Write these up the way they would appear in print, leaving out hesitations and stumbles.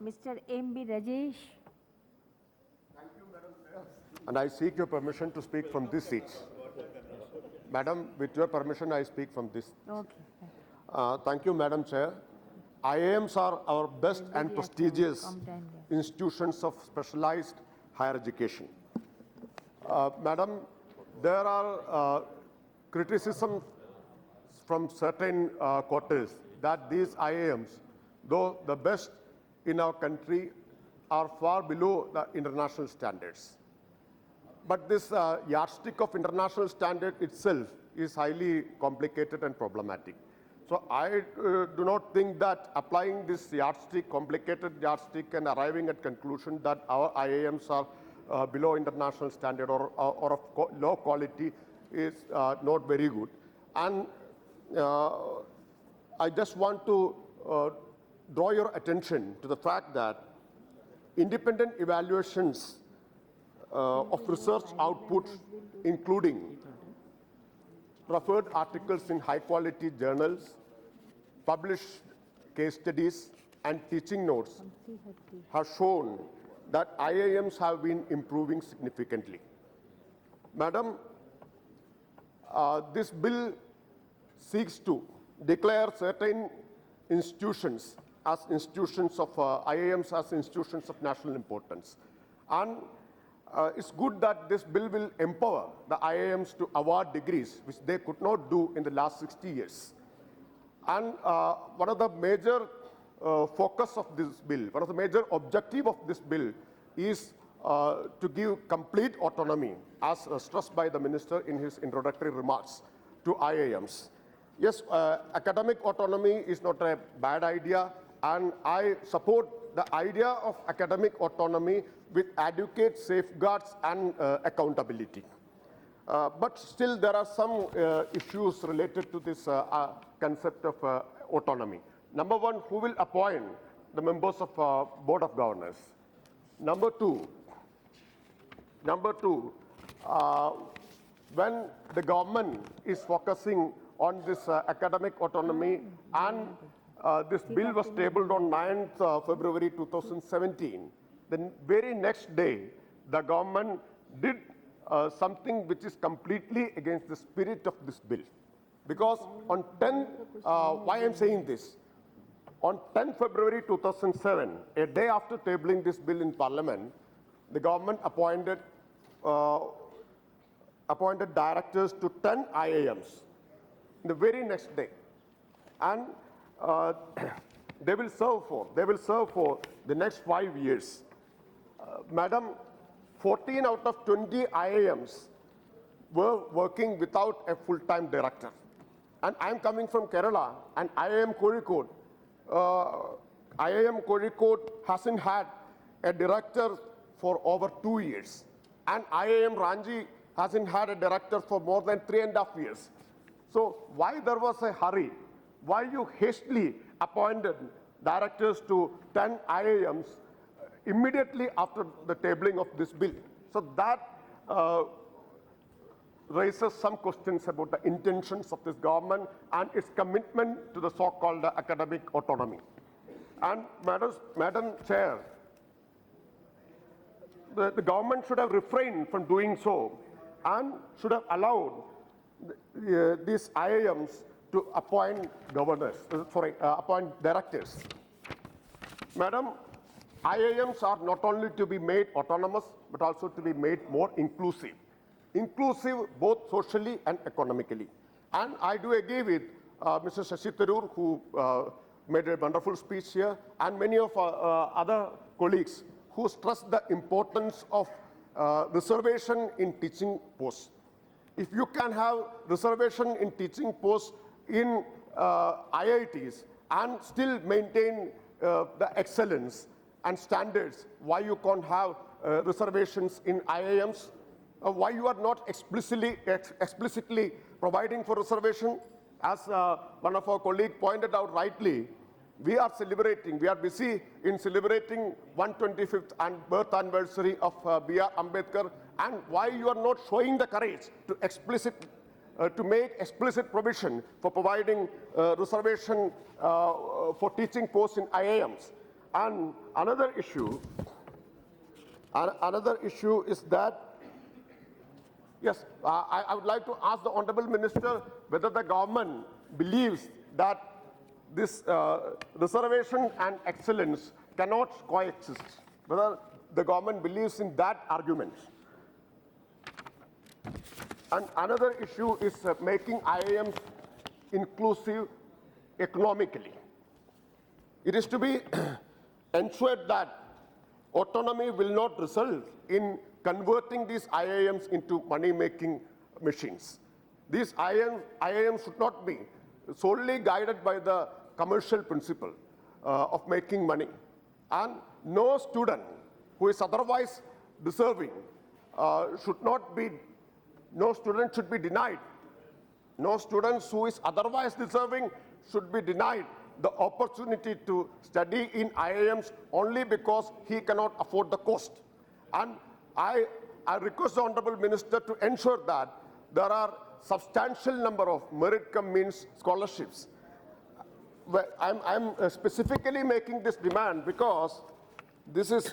Mr. M.B. Rajesh. And I seek your permission to speak from this seat. Madam, with your permission, I speak from this. Okay. Thank you, Madam Chair. IIMs are our best and prestigious institutions of specialized higher education. Madam, there are criticisms from certain quarters that these IIMs, though the best in our country, are far below the international standards. But this yardstick of international standard itself is highly complicated and problematic. So I do not think that applying this yardstick, complicated yardstick, and arriving at conclusion that our IIMs are below international standard or of low quality is not very good. And I just want to draw your attention to the fact that independent evaluations of research outputs, including referred articles in high-quality journals, published case studies, and teaching notes, have shown that IIMs have been improving significantly. Madam, this bill seeks to declare certain institutions as institutions of IIMs as institutions of national importance. And it's good that this bill will empower the IIMs to award degrees, which they could not do in the last 60 years. And one of the major focus of this bill, one of the major objective of this bill is to give complete autonomy, as stressed by the minister in his introductory remarks, to IIMs. Yes, academic autonomy is not a bad idea, and I support the idea of academic autonomy with adequate safeguards and accountability. But still, there are some issues related to this concept of autonomy. Number one, who will appoint the members of Board of Governors? Number two, when the government is focusing on this academic autonomy, and this bill was tabled on 9th February 2017, the very next day, the government did something which is completely against the spirit of this bill. Because on 10th, why I'm saying this? On 10th February 2007, a day after tabling this bill in Parliament, the government appointed directors to 10 IIMs the very next day. And they will serve for the next 5 years. Madam, 14 out of 20 IIMs were working without a full-time director. And I'm coming from Kerala, and IIM Kozhikode hasn't had a director for over 2 years. And IIM Ranchi hasn't had a director for more than 3.5 years. So why there was a hurry? Why you hastily appointed directors to 10 IIMs immediately after the tabling of this bill? So that raises some questions about the intentions of this government and its commitment to the so-called academic autonomy. And Madam Chair, the government should have refrained from doing so and should have allowed these IIMs to appoint appoint directors. Madam, IIMs are not only to be made autonomous, but also to be made more inclusive. Inclusive both socially and economically. And I do agree with Mr. Shashi Tharoor, who made a wonderful speech here, and many of our other colleagues who stressed the importance of reservation in teaching posts. If you can have reservation in teaching posts in IITs and still maintain the excellence and standards, why you can't have reservations in IIMs? Why you are not explicitly providing for reservation? As one of our colleagues pointed out rightly, we are busy in celebrating 125th birth anniversary of B.R. Ambedkar, and why you are not showing the courage to make explicit provision for providing reservation for teaching posts in IIMs. And another issue is that, yes, I would like to ask the Honorable Minister whether the government believes that this reservation and excellence cannot coexist, whether the government believes in that argument. And another issue is making IIMs inclusive economically. It is to be ensured that autonomy will not result in converting these IIMs into money-making machines. These IIMs should not be solely guided by the commercial principle of making money. And no student who is otherwise deserving no student should be denied. No student who is otherwise deserving should be denied the opportunity to study in IIMs only because he cannot afford the cost. And I request the Honorable Minister to ensure that there are substantial number of merit cum means scholarships. I'm specifically making this demand because this is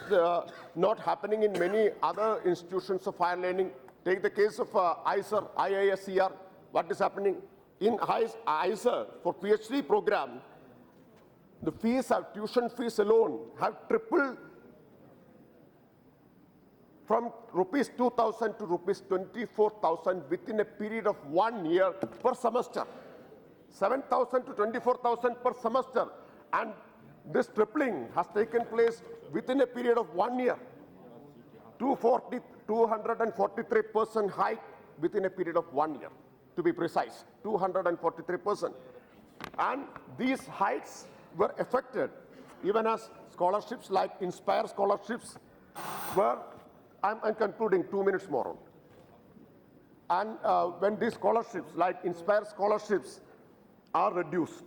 not happening in many other institutions of higher learning. Take the case of IISER. What is happening? In IISER, for PhD program, the tuition fees alone have tripled from rupees 2,000 to rupees 24,000 within a period of 1 year per semester. 7,000 to 24,000 per semester. And this tripling has taken place within a period of 1 year. 243% hike within a period of 1 year, to be precise, 243%. And these hikes were affected even as scholarships like Inspire scholarships were, I'm concluding 2 minutes more on. And when these scholarships like Inspire scholarships are reduced,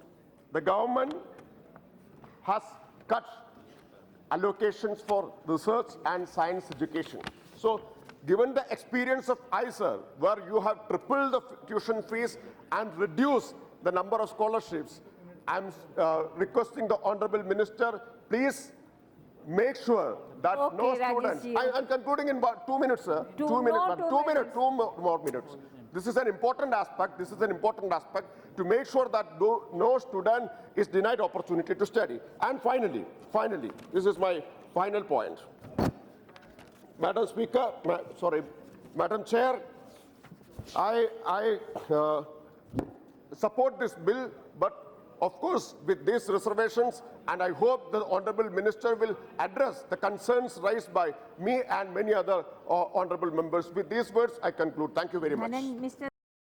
the government has cut allocations for research and science education. So given the experience of IISER, where you have tripled the tuition fees and reduced the number of scholarships, I'm requesting the Honorable Minister, please make sure that Okay, no Rajesh students, ji. I'm concluding in about 2 minutes, sir. Two 2 minutes, more, but 2 2 more minutes. This is an important aspect. This is an important aspect to make sure that no student is denied opportunity to study. And finally, this is my final point. Madam Speaker, Madam Chair, I support this bill, but of course with these reservations, and I hope the Honorable Minister will address the concerns raised by me and many other honorable members. With these words, I conclude. Thank you very much. Mr.